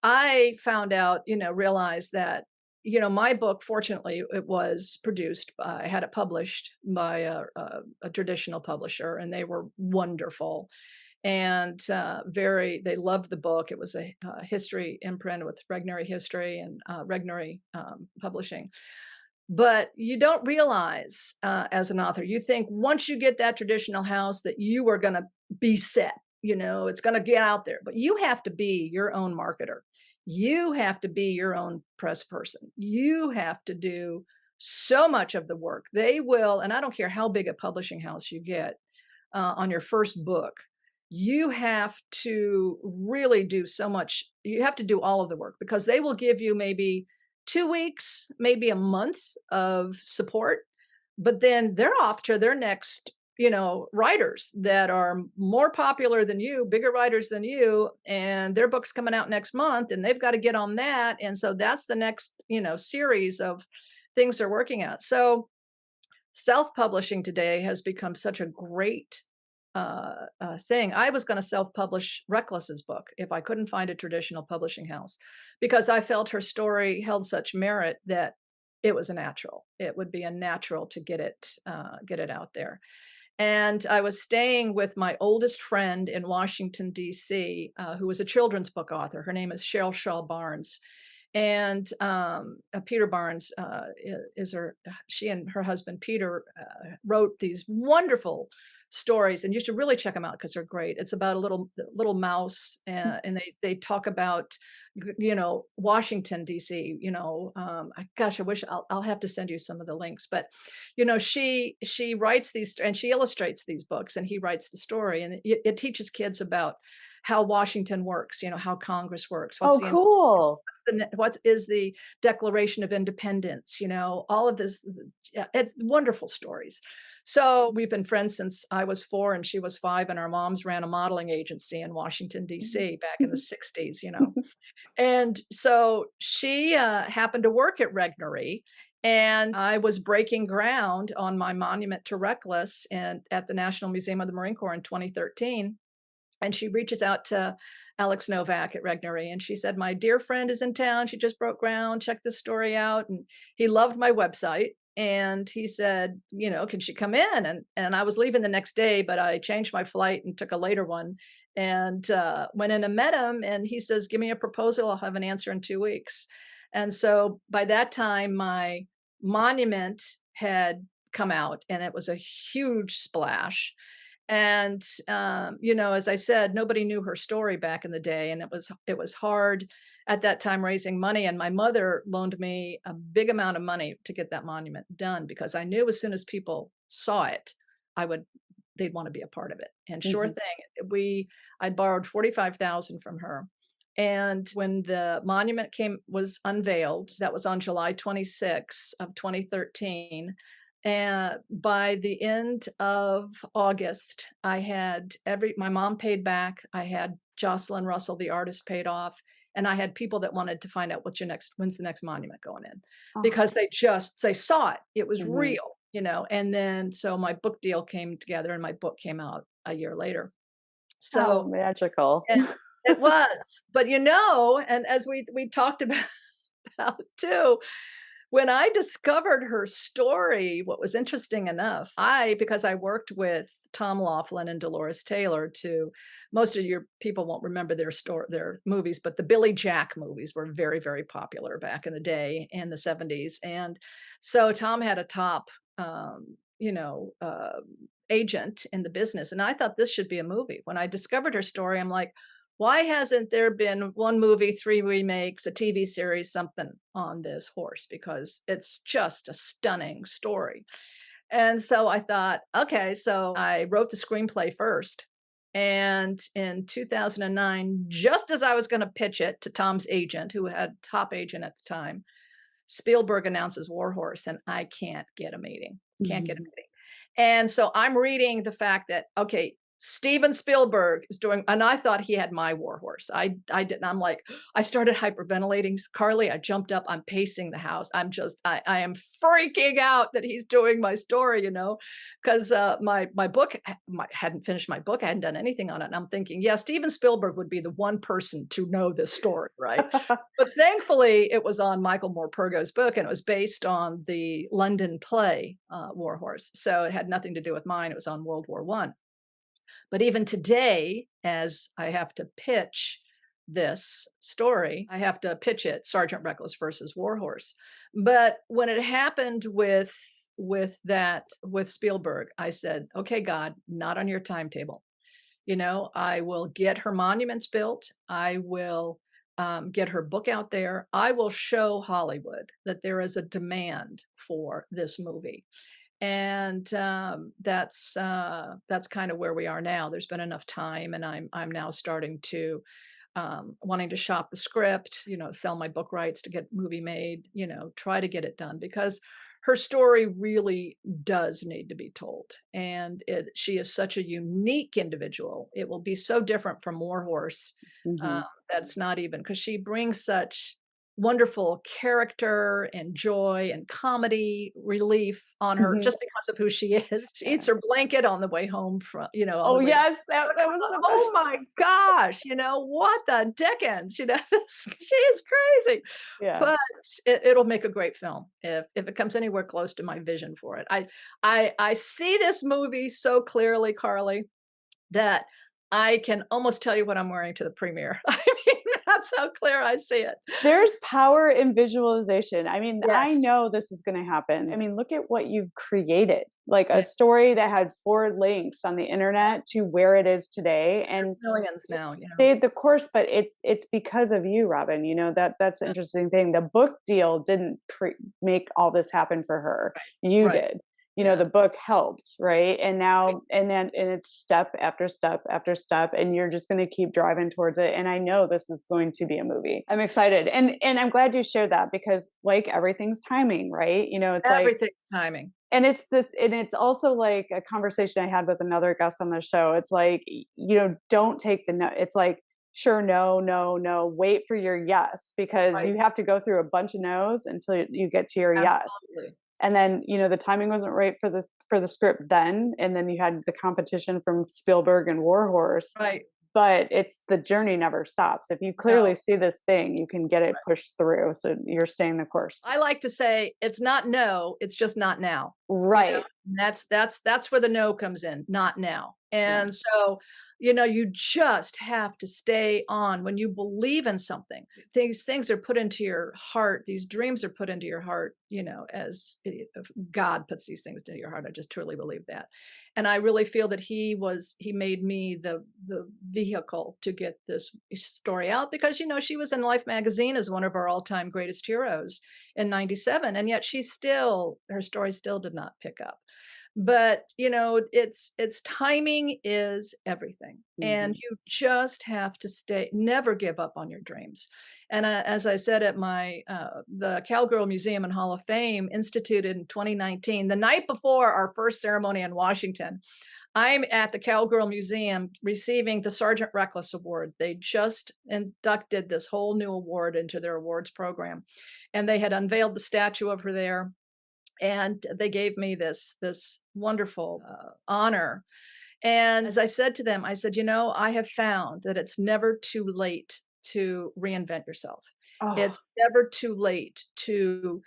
I found out, realized that, my book, fortunately, it was produced, I had it published by a traditional publisher, and they were wonderful and they loved the book. It was a history imprint with Regnery History and Regnery Publishing. But you don't realize as an author, you think once you get that traditional house that you are going to be set, it's going to get out there. But you have to be your own marketer. You have to be your own press person. You have to do so much of the work. They will, and I don't care how big a publishing house you get on your first book, you have to really do so much. You have to do all of the work because they will give you maybe 2 weeks, maybe a month of support, but then they're off to their next, writers that are more popular than you, bigger writers than you, and their book's coming out next month and they've got to get on that. And so that's the next, series of things they're working at. So self-publishing today has become such a great thing. I was going to self-publish Reckless's book if I couldn't find a traditional publishing house, because I felt her story held such merit that it was a natural. It would be a natural to get it out there. And I was staying with my oldest friend in Washington D.C., who was a children's book author. Her name is Cheryl Shaw Barnes, and Peter Barnes is her. She and her husband Peter wrote these wonderful stories, and you should really check them out because they're great. It's about a little mouse, and they talk about Washington D.C. Gosh, I wish I'll have to send you some of the links, but she writes these and she illustrates these books, and he writes the story, and it teaches kids about how Washington works, how Congress works, Oh, cool. what is the Declaration of Independence, all of this. Yeah, it's wonderful stories. So we've been friends since I was 4 and she was 5, and our moms ran a modeling agency in Washington, D.C. back in the 60s, And so she happened to work at Regnery, and I was breaking ground on my monument to Reckless and at the National Museum of the Marine Corps in 2013. And she reaches out to Alex Novak at Regnery, and she said, "My dear friend is in town. She just broke ground. Check this story out." And he loved my website. And he said, "Can she come in?" And I was leaving the next day, but I changed my flight and took a later one and went in and met him. And he says, "Give me a proposal. I'll have an answer in 2 weeks." And so by that time, my monument had come out, and it was a huge splash. And as I said, nobody knew her story back in the day, and it was hard at that time raising money. And my mother loaned me a big amount of money to get that monument done because I knew as soon as people saw it, I would they'd want to be a part of it. And sure Mhm. thing, I'd borrowed 45,000 from her. And when the monument was unveiled, that was on July 26th of 2013. And by the end of August, I had my mom paid back. I had Jocelyn Russell, the artist, paid off. And I had people that wanted to find out when's the next monument going in, Oh, because they saw it. It was mhm. real, and then so my book deal came together and my book came out a year later. How So magical. and it was, but and as we talked about too, when I discovered her story, what was interesting enough, because I worked with Tom Laughlin and Dolores Taylor, to most of your people won't remember their movies, but the Billy Jack movies were very, very popular back in the day in the 70s. And so Tom had a top, agent in the business. And I thought this should be a movie. When I discovered her story, I'm like, Why hasn't there been one movie, three remakes, a TV series, something on this horse? Because it's just a stunning story. And so I thought, okay, so I wrote the screenplay first. And in 2009, just as I was going to pitch it to Tom's agent, who had top agent at the time, Spielberg announces War Horse, and I can't get a meeting. Can't get a Mhm. meeting. And so I'm reading the fact that, okay, Steven Spielberg is doing, and I thought he had my war horse. I didn't. I'm like, I started hyperventilating. Carly, I jumped up. I'm pacing the house. I am freaking out that he's doing my story, because my book hadn't finished my book. I hadn't done anything on it. And I'm thinking, yeah, Steven Spielberg would be the one person to know this story, right? But thankfully, it was on Michael Morpurgo's book, and it was based on the London play War Horse. So it had nothing to do with mine. It was on World War One. But even today, as I have to pitch this story, I have to pitch it Sergeant Reckless versus War Horse. But when it happened with Spielberg, I said, "Okay, God, not on your timetable. I will get her monuments built. I will get her book out there. I will show Hollywood that there is a demand for this movie." And that's kind of where we are now. There's been enough time, and I'm now starting to wanting to shop the script, sell my book rights to get the movie made, try to get it done, because her story really does need to be told. And she is such a unique individual. It will be so different from Warhorse. Uh, Mhm. that's not even, because she brings such wonderful character and joy and comedy relief on her Mhm. just because of who she is. She eats her blanket on the way home on the Oh, way yes, that was the oh best. my gosh, what the dickens, she is crazy. Yeah. But it'll make a great film if it comes anywhere close to my vision for it. I see this movie so clearly, Carly, that I can almost tell you what I'm wearing to the premiere. I mean, that's how clear I see it. There's power in visualization. I mean, I Yes. know this is gonna happen. I mean, look at what you've created, like a Yeah, story that had 4 links on the internet to where it is today, and millions it now, stayed the course, but it's because of you, Robin, that's the Yeah, interesting thing. The book deal didn't make all this happen for her. You right. did. Yeah, The book helped, right? And right. now and it's step after step after step, and you're just gonna keep driving towards it, and I know this is going to be a movie. I'm excited, and I'm glad you shared that because, like, everything's timing, right? It's like Everything's timing. and it's also like a conversation I had with another guest on the show. It's like, don't take the no. It's like, sure, no, no, no. Wait for your yes, because Right. you have to go through a bunch of no's until you get to your yes. Absolutely. And then, the timing wasn't right for the script then, and then you had the competition from Spielberg and Warhorse, Right. but it's the journey never stops. If you clearly No. see this thing, you can get it pushed through, so you're staying the course. I like to say it's not no, it's just not now. Right. And that's where the no comes in, not now. Yeah. And so, you just have to stay on when you believe in something. These things are put into your heart, these dreams are put into your heart, as if God puts these things into your heart. I just truly believe that. And I really feel that he made me the vehicle to get this story out, because she was in Life magazine as one of our all-time greatest heroes in 97, and yet her story still did not pick up. But it's timing is everything, and Mhm. you just have to never give up on your dreams. And as I said, at the Cowgirl Museum and Hall of Fame, instituted in 2019, the night before our first ceremony in Washington, I'm at the Cowgirl Museum receiving the Sergeant Reckless Award. They just inducted this whole new award into their awards program, and they had unveiled the statue of her there, and they gave me this wonderful honor. And as I said to them, I said, I have found that it's never too late to reinvent yourself. Oh, It's never too late to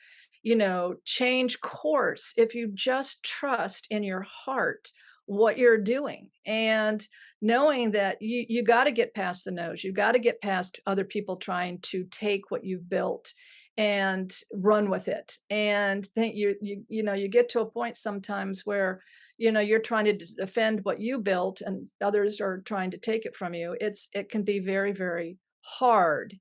change course if you just trust in your heart what you're doing, and knowing that you got to get past the no's. You got to get past other people trying to take what you've built and run with it. And think you get to a point sometimes where you're trying to defend what you built and others are trying to take it from you. It can be very, very hard.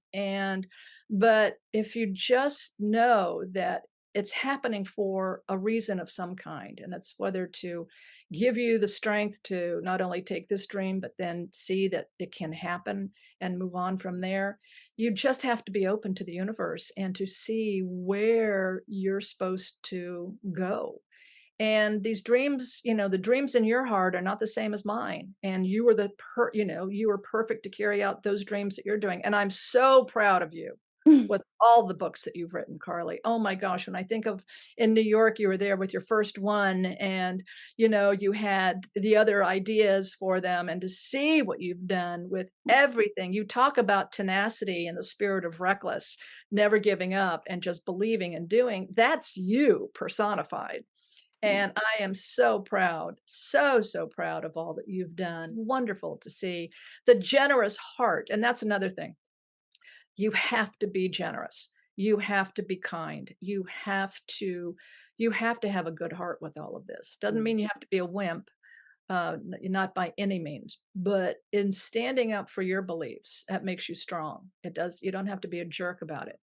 But if you just know that it's happening for a reason of some kind, and it's whether to give you the strength to not only take this dream, but then see that it can happen and move on from there. You just have to be open to the universe and to see where you're supposed to go. And these dreams, the dreams in your heart are not the same as mine. And you were you were perfect to carry out those dreams that you're doing. And I'm so proud of you with all the books that you've written, Carly. Oh my gosh, when I think of in New York, you were there with your first one and you had the other ideas for them, and to see what you've done with everything. You talk about tenacity and the spirit of reckless, never giving up and just believing and doing. That's you personified. And I am so proud, so, so proud of all that you've done. Wonderful to see the generous heart. And that's another thing. You have to be generous. You have to be kind. You have to have a good heart with all of this. Doesn't mean you have to be a wimp, not by any means, but in standing up for your beliefs, that makes you strong. It does. You don't have to be a jerk about it.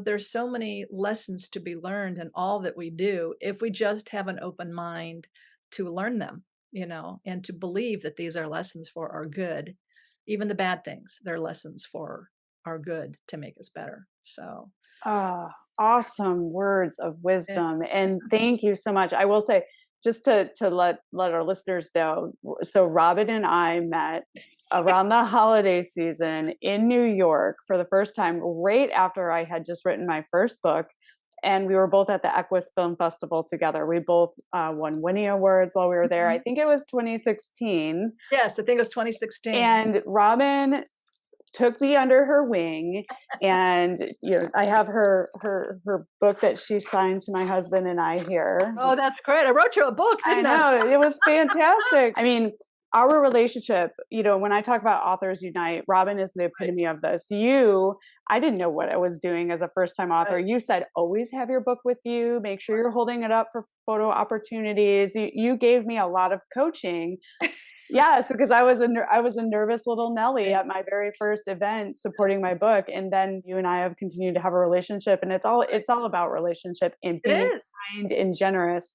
There's so many lessons to be learned in all that we do if we just have an open mind to learn them, and to believe that these are lessons for our good. Even the bad things, they're lessons for our good to make us better. So, Ah, awesome words of yeah. wisdom, and thank you so much. I will say, just to let our listeners know, so Robin and I met around the holiday season in New York for the first time, right after I had just written my first book, and we were both at the Equus Film Festival together. We both won Winnie Awards while we were there. I Mhm. think it was 2016, Yes, I think it was 2016. and Robin took me under her wing, and I have her book that she signed to my husband and I here. Oh, that's great. I wrote you a book, I didn't I? know, it was fantastic. I mean, our relationship, when I talk about Authors Unite, Robin is the Right, epitome of this. I didn't know what I was doing as a first time author. right. You said, always have your book with you, make sure you're holding it up for photo opportunities. You gave me a lot of coaching. Yes, because I was a nervous little Nelly Right. at my very first event supporting my book, and then you and I have continued to have a relationship, and it's all about relationship and It being is. kind and generous.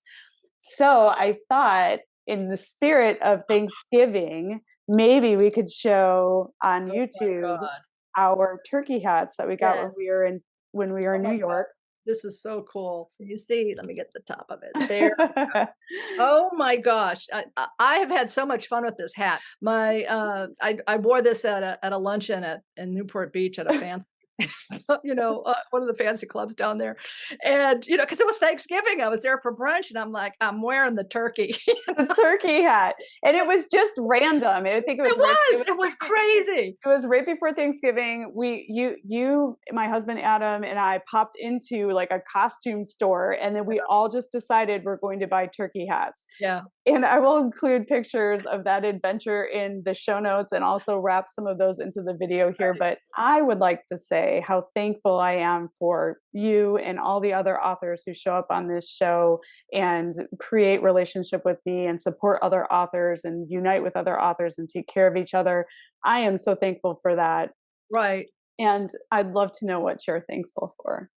So I thought, in the spirit of Thanksgiving, maybe we could show on Oh my YouTube god. our turkey hats that we got Yes. when we were Oh in my New god. York. This is so cool. You see, let me get the top of it. There. Oh my gosh. I have had so much fun with this hat. I wore this at a luncheon in Newport Beach at a fancy one of the fancy clubs down there. And, because it was Thanksgiving, I was there for brunch and I'm like, I'm wearing the turkey. The turkey hat, and it was just random. I think It was crazy. it was right before Thanksgiving. My husband Adam and I popped into like a costume store, and then we all just decided we're going to buy turkey hats. Yeah. And I will include pictures of that adventure in the show notes and also wrap some of those into the video here. Right. But I would like to say how thankful I am for you and all the other authors who show up on this show and create relationship with me and support other authors and unite with other authors and take care of each other. I am so thankful for that. Right. And I'd love to know what you're thankful for.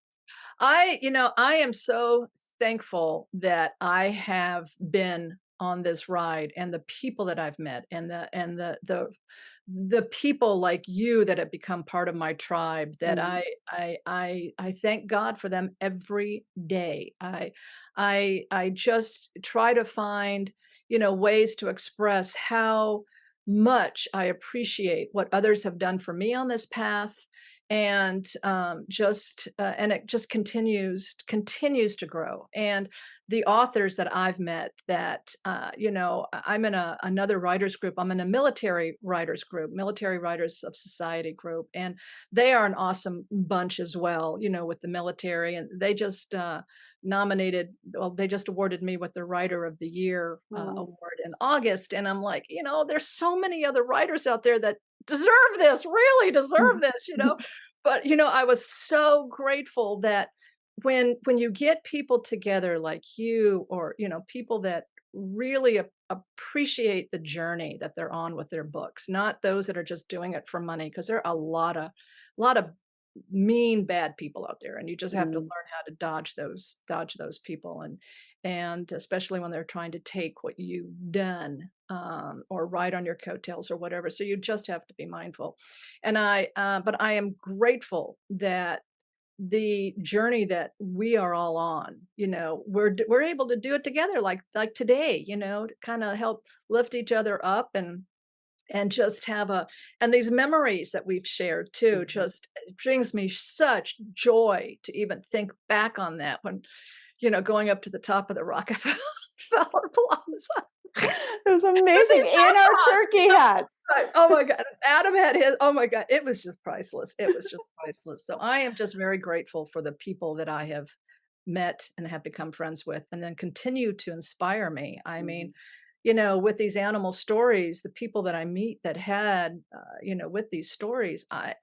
I am so thankful that I have been on this ride, and the people that I've met, and the people like you that have become part of my tribe, that Mm. I thank God for them every day. I just try to find, ways to express how much I appreciate what others have done for me on this path, and and it just continues to grow. And the authors that I've met, that I'm in another writers group. I'm in a military writers group, Military Writers of Society group, and they are an awesome bunch as well, with the military. And they just they just awarded me with the Writer of the Year Oh. award in August. And I'm like, there's so many other writers out there that deserve this, really deserve this. But, I was so grateful that when you get people together like you, or, people that really appreciate the journey that they're on with their books, not those that are just doing it for money, because there are a lot of mean bad people out there, and you just have to Mm, learn how to dodge those people, and especially when they're trying to take what you've done, or ride on your coattails or whatever. So you just have to be mindful. But I am grateful that the journey that we are all on, we're able to do it together, like today, to kind of help lift each other up, and just have a and these memories that we've shared too, mhm. just it brings me such joy to even think back on that, when going up to the top of the Rockefeller Plaza. It was With amazing, these and our hot turkey hats. dogs. Oh my god, Adam had his. Oh my god, it was just priceless. It was just priceless. So I am just very grateful for the people that I have met and have become friends with, and then continue to inspire me. I mean, Mhm. with these animal stories, the people that I meet that had, with these stories, I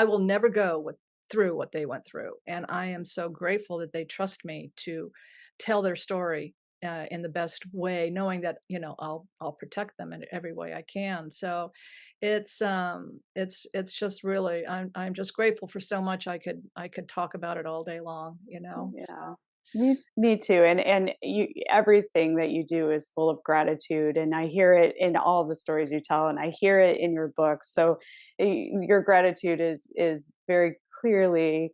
will never go through what they went through, and I am so grateful that they trust me to tell their story, in the best way, knowing that I'll protect them in every way I can. So it's just really, I'm just grateful for so much. I could talk about it all day long. So Yeah. Me too. And you, everything that you do is full of gratitude, and I hear it in all the stories you tell, and I hear it in your books. So your gratitude is very clearly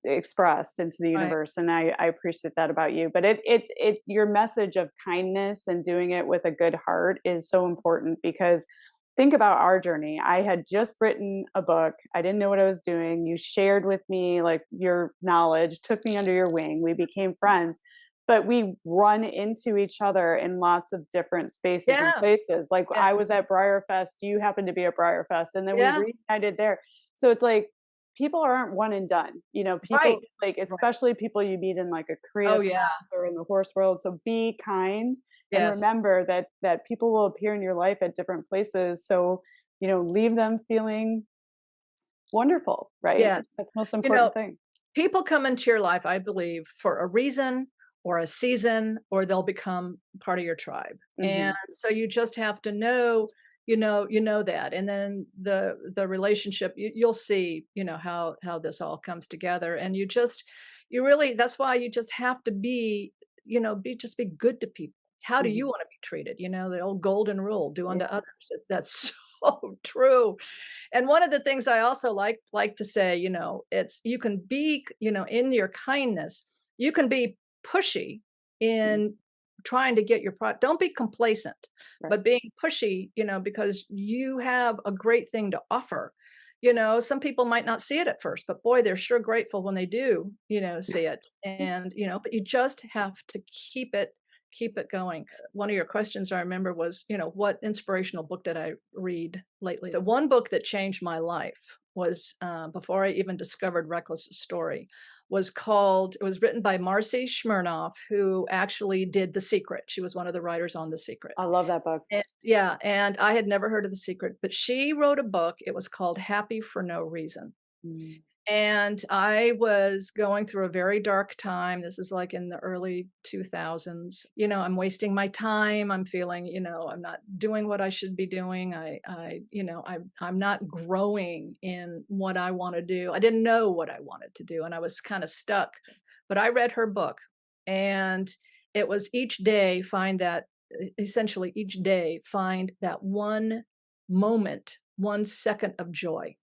expressed into the right, universe, and I appreciate that about you. But it your message of kindness and doing it with a good heart is so important, because think about our journey. I had just written a book. I didn't know what I was doing. You shared with me like your knowledge, took me under your wing. We became friends, but we run into each other in lots of different spaces and yeah, places. Like yeah, I was at Briarfest, you happened to be at Briarfest, and then we yeah, reunited there. So it's like people aren't one and done. People right, like, right. especially people you meet in like a career Oh class yeah, or in the horse world. So be kind, and yes, remember that people will appear in your life at different places. So, leave them feeling wonderful, right? yes. That's the most You know, important thing. people come into your life, I believe, for a reason or a season, or they'll become part of your tribe. And Hmm. so you just have to know that. And then the relationship, you'll see, how this all comes together. And you really, that's why you just have to be good to people. How do you Hmm. want to be treated? The old golden rule, do Yeah. unto others. That's so true. And one of the things I also like to say, it's you can be, in your kindness, you can be pushy Mhm. in trying to get your product. Don't be complacent, Right. but being pushy, because you have a great thing to offer. Some people might not see it at first, but boy, they're sure grateful when they do, see it. And, but you just have to keep it going. One of your questions I remember was, what inspirational book did I read lately? The one book that changed my life was, before I even discovered Reckless's story, it was written by Marcy Shmurnoff, who actually did The Secret. She was one of the writers on The Secret. I love that book. And, yeah, and I had never heard of The Secret, but she wrote a book. It was called Happy for No Reason. Mm. And I was going through a very dark time. This is like in the early 2000s. I'm wasting my time. I'm feeling, I'm not doing what I should be doing. I'm not growing in what I want to do. I didn't know what I wanted to do, and I was kind of stuck. But I read her book, and it was each day essentially each day find that one moment, 1 second of joy,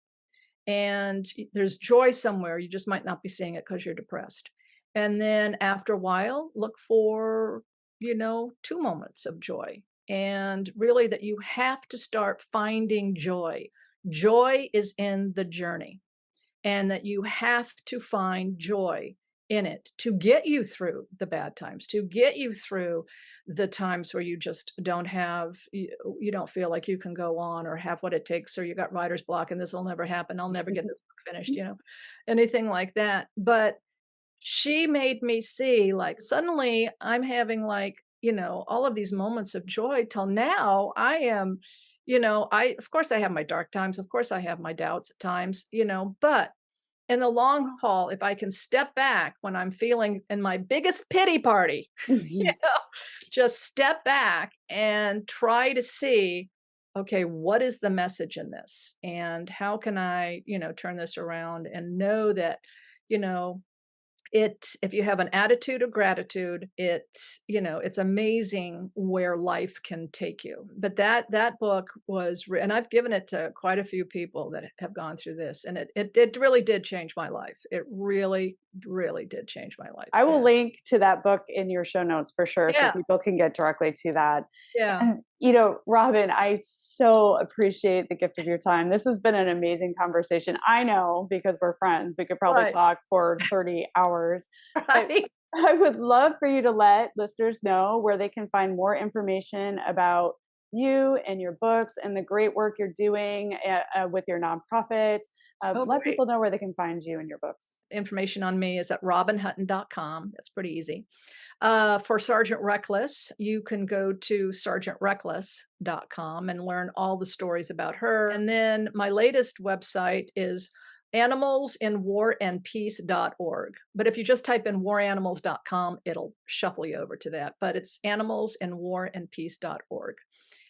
and there's joy somewhere. You just might not be seeing it because you're depressed. And then after a while, look for, 2 moments of joy. And really, that you have to start finding joy. Joy is in the journey, and that you have to find joy in it to get you through the bad times, to get you through the times where you just you don't feel like you can go on or have what it takes, or you got writer's block and this will never happen, I'll never get this book finished, anything like that. But she made me see, like, suddenly I'm having, like, all of these moments of joy. Till now I am, I of course I have my dark times, of course I have my doubts at times, but in the long haul, if I can step back when I'm feeling in my biggest pity party, you Mhm. know, just step back and try to see, okay, what is the message in this? And how can I, turn this around and know that, you know, if you have an attitude of gratitude, it's amazing where life can take you. But that book and I've given it to quite a few people that have gone through this, and it really did change my life. It really, really did change my life. I will Yeah. link to that book in your show notes for sure so Yeah. people can get directly to that. Yeah. And, Robin, I so appreciate the gift of your time. This has been an amazing conversation. I know because we're friends, we could probably Right. talk for 30 hours. But Right. I would love for you to let listeners know where they can find more information about you and your books and the great work you're doing with your nonprofit. Oh, Let great. people know where they can find you and your books. Information on me is at robinhutton.com. That's pretty easy. For Sergeant Reckless, you can go to sergeantreckless.com and learn all the stories about her. And then my latest website is animalsinwarandpeace.org. But if you just type in waranimals.com, it'll shuffle you over to that. But it's animalsinwarandpeace.org.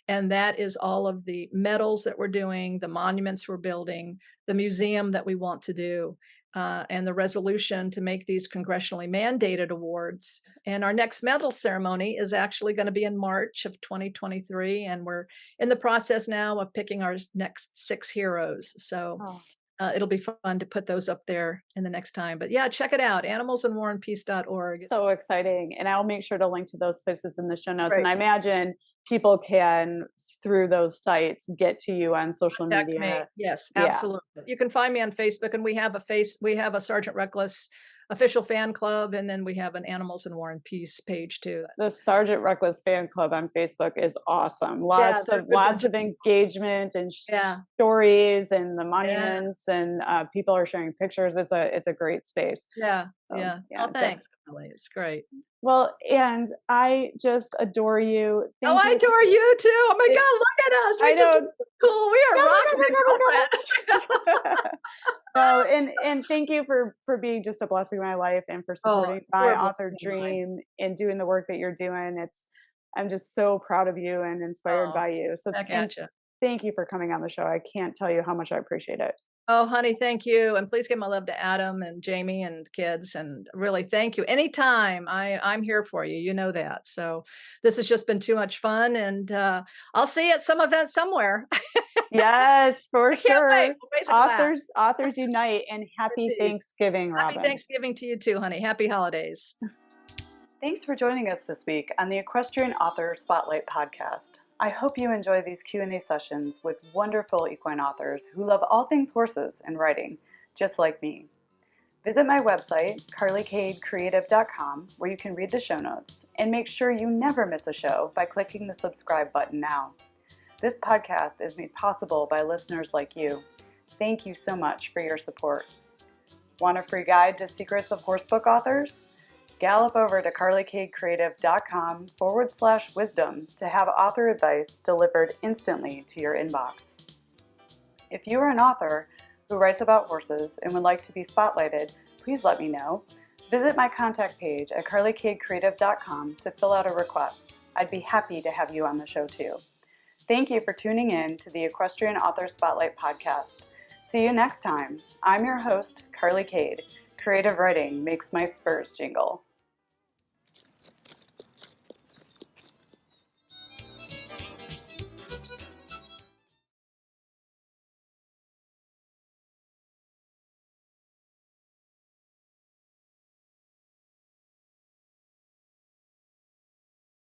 And that is all of the medals that we're doing, the monuments we're building, the museum that we want to do, and the resolution to make these congressionally mandated awards. And our next medal ceremony is actually going to be in March of 2023. And we're in the process now of picking our next 6 heroes. So Oh. it'll be fun to put those up there in the next time. But yeah, check it out, animalsinwarandpeace.org. So exciting. And I'll make sure to link to those places in the show notes. And Great. I imagine people can, through those sites, get to you on social Contact me. media. Yes, Yeah. absolutely. You can find me on Facebook, and we have a Sergeant Reckless official fan club, and then we have an Animals in War and Peace page too. The Sergeant Reckless fan club on Facebook is awesome. Yeah, Lots they're a of good bunch lots of of people. engagement and Yeah, stories and the yeah, monuments and people are sharing pictures. It's a great space. yeah, So yeah. yeah, Oh, thanks, Carly. It's great. well, and I just adore you. Oh, Thank I you. adore you too. Oh my It, God, look at us. I We just know. look so cool. We are rocking and girlfriend. No, and thank you for being just a blessing in my life and for Oh, supporting you my are author blessing mine. dream and doing the work that you're doing. I'm just so proud of you and inspired Oh, by you. So back and at you. thank you for coming on the show. I can't tell you how much I appreciate it. Oh, honey, thank you. And please give my love to Adam and Jamie and the kids. And really, thank you. Anytime, I'm here for you. You know that. So this has just been too much fun. And I'll see you at some event somewhere. Yes, for I can't wait. sure. We'll raise a glass. Authors unite and happy Indeed. Thanksgiving, Happy Robin. Thanksgiving to you too, honey. Happy holidays. Thanks for joining us this week on the Equestrian Author Spotlight podcast. I hope you enjoy these Q&A sessions with wonderful equine authors who love all things horses and riding, just like me. Visit my website, carlycadecreative.com, where you can read the show notes, and make sure you never miss a show by clicking the subscribe button now. This podcast is made possible by listeners like you. Thank you so much for your support. Want a free guide to secrets of horsebook authors? Gallop over to carlycadecreative.com/wisdom to have author advice delivered instantly to your inbox. If you are an author who writes about horses and would like to be spotlighted, please let me know. Visit my contact page at carlycadecreative.com to fill out a request. I'd be happy to have you on the show too. Thank you for tuning in to the Equestrian Author Spotlight podcast. See you next time. I'm your host, Carly Cade. Creative writing makes my spurs jingle.